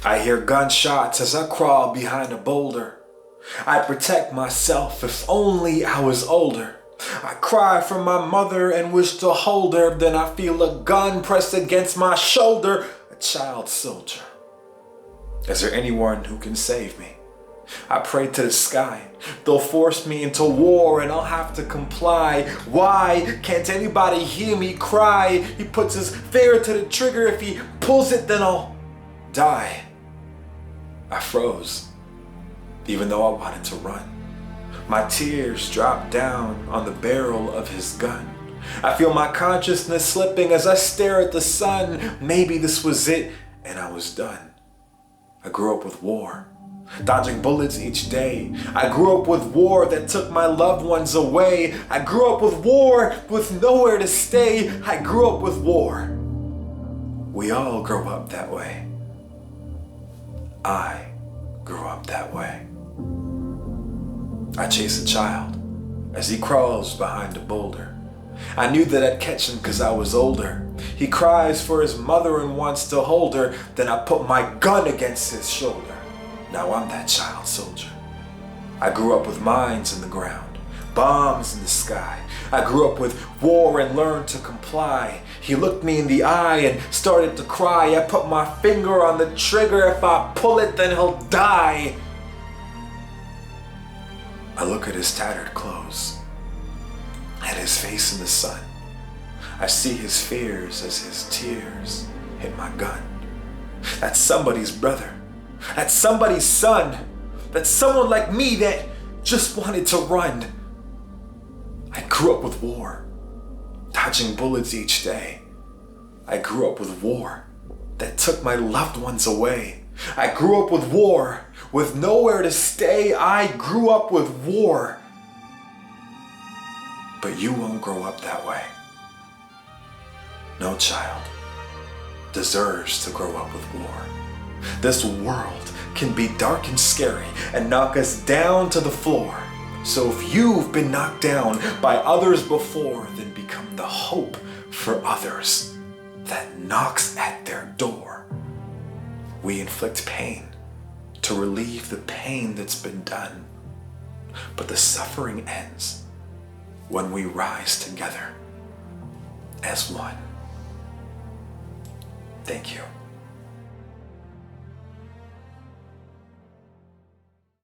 I hear gunshots as I crawl behind a boulder. I protect myself, if only I was older. I cry for my mother and wish to hold her, then I feel a gun pressed against my shoulder, a child soldier. Is there anyone who can save me? I pray to the sky. They'll force me into war and I'll have to comply. Why can't anybody hear me cry? He puts his finger to the trigger. If he pulls it, then I'll die. I froze, even though I wanted to run. My tears dropped down on the barrel of his gun. I feel my consciousness slipping as I stare at the sun. Maybe this was it and I was done. I grew up with war, dodging bullets each day. I grew up with war that took my loved ones away. I grew up with war with nowhere to stay. I grew up with war. We all grow up that way. I grew up that way. I chase a child as he crawls behind a boulder. I knew that I'd catch him because I was older. He cries for his mother and wants to hold her. Then I put my gun against his shoulder. Now I'm that child soldier. I grew up with mines in the ground, bombs in the sky. I grew up with war and learned to comply. He looked me in the eye and started to cry. I put my finger on the trigger. If I pull it, then he'll die. I look at his tattered clothes, at his face in the sun. I see his fears as his tears hit my gun. That's somebody's brother. That's somebody's son. That's someone like me that just wanted to run. I grew up with war, dodging bullets each day. I grew up with war that took my loved ones away. I grew up with war with nowhere to stay. I grew up with war. But you won't grow up that way. No child deserves to grow up with war. This world can be dark and scary and knock us down to the floor. So if you've been knocked down by others before, then become the hope for others that knocks at their door. We inflict pain to relieve the pain that's been done. But the suffering ends when we rise together as one. Thank you.